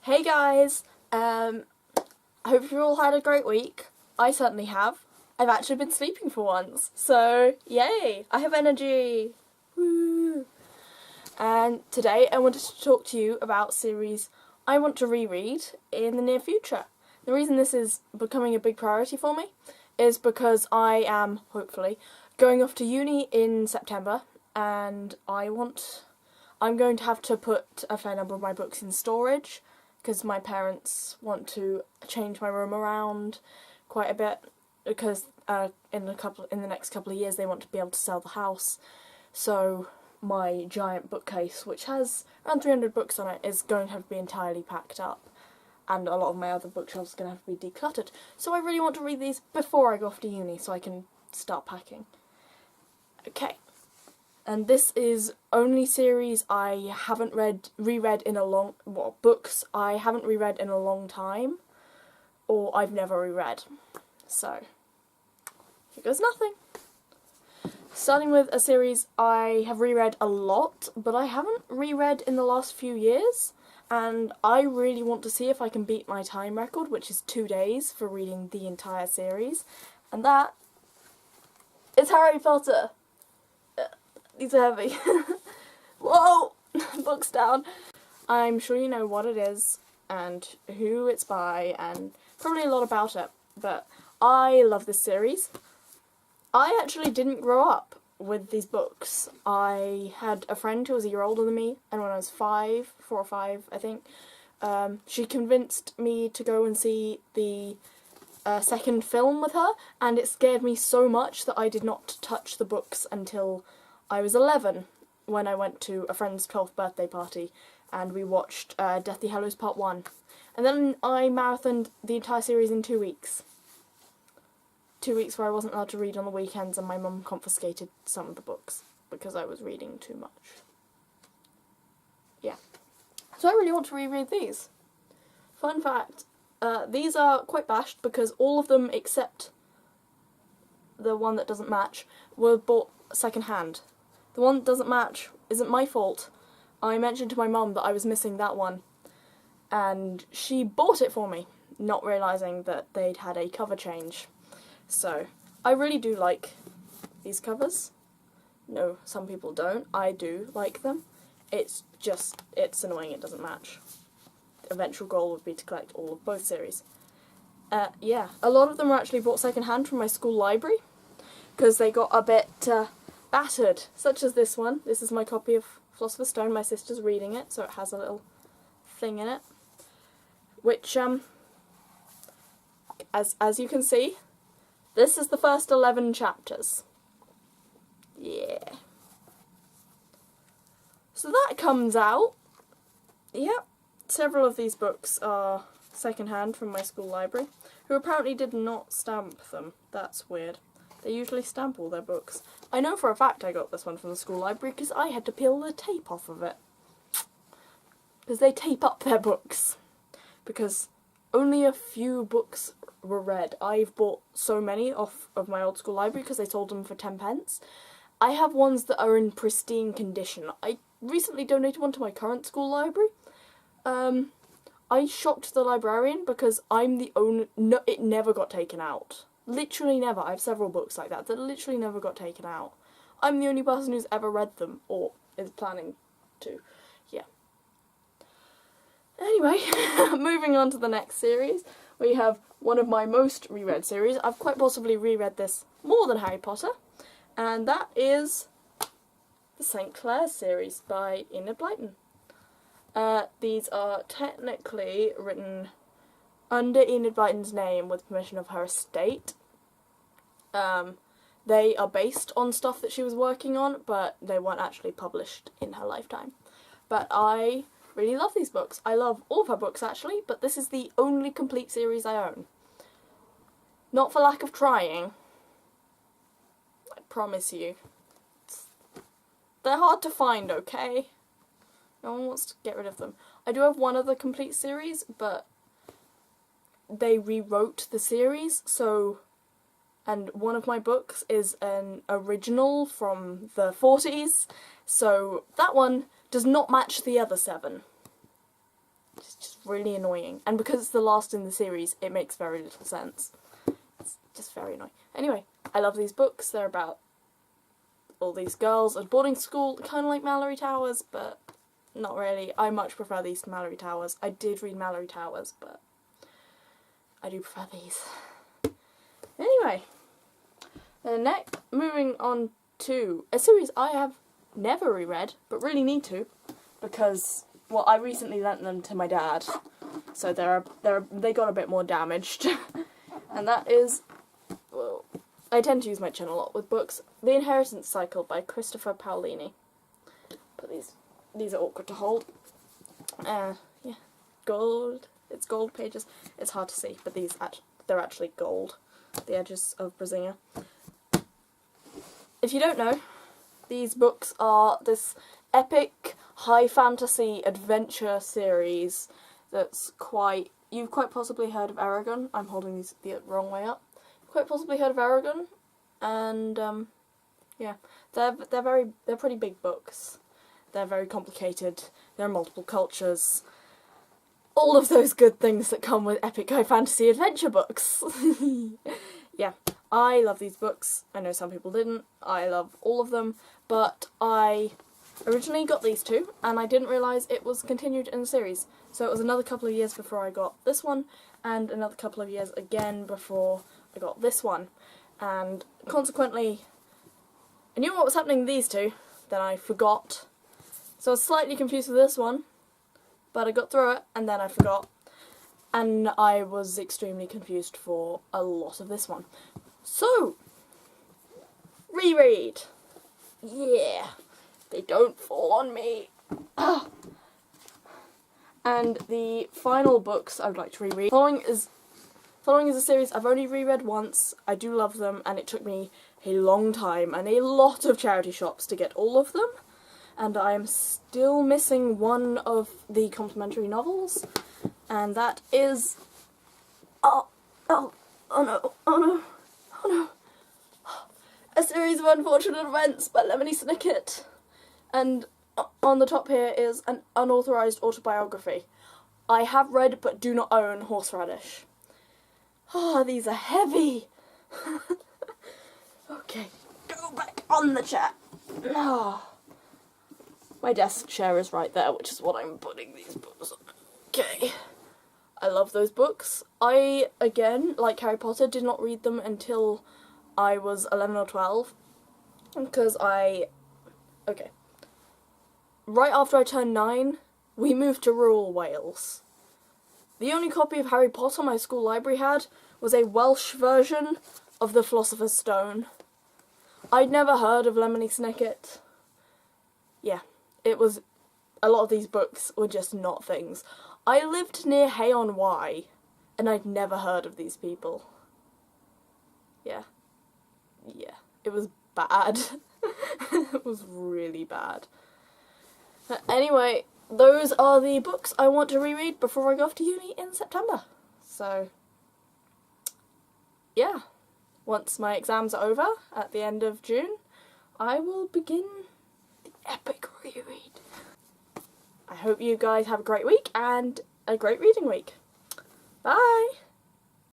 Hey guys, I hope you all had a great week. I certainly have. I've actually been sleeping for once, so yay, I have energy. Woo! And today I wanted to talk to you about series I want to reread in the near future. The reason this is becoming a big priority for me is because I am, hopefully, going off to uni in September, and I'm going to have to put a fair number of my books in storage because my parents want to change my room around quite a bit because in the next couple of years they want to be able to sell the house. So my giant bookcase, which has around 300 books on it, is going to have to be entirely packed up, and a lot of my other bookshelves are going to have to be decluttered. So I really want to read these before I go off to uni so I can start packing. Okay. And this is only series I haven't reread in a long... well, books I haven't reread in a long time, or I've never reread. So, here goes nothing. Starting with a series I have reread a lot, but I haven't reread in the last few years, and I really want to see if I can beat my time record, which is 2 days for reading the entire series, and that is Harry Potter. These are heavy. Whoa! Books down. I'm sure you know what it is, and who it's by, and probably a lot about it, but I love this series. I actually didn't grow up with these books. I had a friend who was a year older than me, and when I was 4 or 5, I think, she convinced me to go and see the second film with her, and it scared me so much that I did not touch the books until I was 11, when I went to a friend's 12th birthday party, and we watched Deathly Hallows Part 1. And then I marathoned the entire series in 2 weeks. 2 weeks where I wasn't allowed to read on the weekends, and my mum confiscated some of the books, because I was reading too much. Yeah. So I really want to reread these. Fun fact, these are quite bashed, because all of them except the one that doesn't match were bought second-hand. The one that doesn't match isn't my fault. I mentioned to my mum that I was missing that one, and she bought it for me, not realising that they'd had a cover change. So, I really do like these covers. No, some people don't. I do like them. It's annoying it doesn't match. The eventual goal would be to collect all of both series. Yeah, a lot of them were actually bought second-hand from my school library, because they got a bit battered, such as this one. This is my copy of Philosopher's Stone. My sister's reading it, so it has a little thing in it. Which, as you can see, this is the first 11 chapters. Yeah. So that comes out. Yep. Several of these books are second-hand from my school library, who apparently did not stamp them. That's weird. They usually stamp all their books. I know for a fact I got this one from the school library because I had to peel the tape off of it. Because they tape up their books. Because only a few books were read. I've bought so many off of my old school library because they sold them for 10p. I have ones that are in pristine condition. I recently donated one to my current school library. I shocked the librarian because I'm the only... No, it never got taken out. Literally never. I have several books like that literally never got taken out. I'm the only person who's ever read them, or is planning to. Yeah. Anyway, moving on to the next series, we have one of my most reread series. I've quite possibly reread this more than Harry Potter, and that is the St. Clares series by Enid Blyton. These are technically written under Enid Blyton's name with permission of her estate. They are based on stuff that she was working on, but they weren't actually published in her lifetime. But I really love these books. I love all of her books actually, but this is the only complete series I own. Not for lack of trying. I promise you. They're hard to find, okay? No one wants to get rid of them. I do have one other complete series, but they rewrote the series, so... And one of my books is an original from the 40s, so that one does not match the other 7. It's just really annoying. And because it's the last in the series, it makes very little sense. It's just very annoying. Anyway, I love these books. They're about all these girls at boarding school, kind of like Mallory Towers, but not really. I much prefer these to Mallory Towers. I did read Mallory Towers, but I do prefer these. Anyway, next, moving on to a series I have never reread, but really need to, because, well, I recently lent them to my dad, so they got a bit more damaged, and that is, well, I tend to use my chin a lot with books, The Inheritance Cycle by Christopher Paolini. But these are awkward to hold. Yeah, gold. It's gold pages. It's hard to see, but they're actually gold. The edges of Brazinger. If you don't know, these books are this epic high fantasy adventure series that's you've quite possibly heard of Aragon. I'm holding these the wrong way up. Quite possibly heard of Aragon, and yeah, they're pretty big books. They're very complicated. There are multiple cultures. All of those good things that come with epic high fantasy adventure books. Yeah, I love these books. I know some people didn't. I love all of them, but I originally got these two, and I didn't realise it was continued in the series. So it was another couple of years before I got this one, and another couple of years again before I got this one. And consequently, I knew what was happening with these two, then I forgot. So I was slightly confused with this one, but I got through it, and then I forgot. And I was extremely confused for a lot of this one. So, reread. Yeah, they don't fall on me. And the final books I would like to reread. Following is a series I've only reread once. I do love them, and it took me a long time and a lot of charity shops to get all of them. And I am still missing one of the complimentary novels, and that is... Oh no, A Series of Unfortunate Events by Lemony Snicket. And on the top here is an unauthorised autobiography. I have read but do not own Horseradish. Ah, these are heavy. Okay, go back on the chair. Ah. My desk chair is right there, which is what I'm putting these books on. Okay. I love those books. I, again, like Harry Potter, did not read them until I was 11 or 12. Because okay. Right after I turned 9, we moved to rural Wales. The only copy of Harry Potter my school library had was a Welsh version of The Philosopher's Stone. I'd never heard of Lemony Snicket. Yeah. It was, a lot of these books were just not things. I lived near Hay-on-Wye, and I'd never heard of these people. Yeah. Yeah. It was bad. It was really bad. Anyway, those are the books I want to reread before I go off to uni in September. So, yeah. Once my exams are over, at the end of June, I will begin epic reread. I hope you guys have a great week and a great reading week. Bye!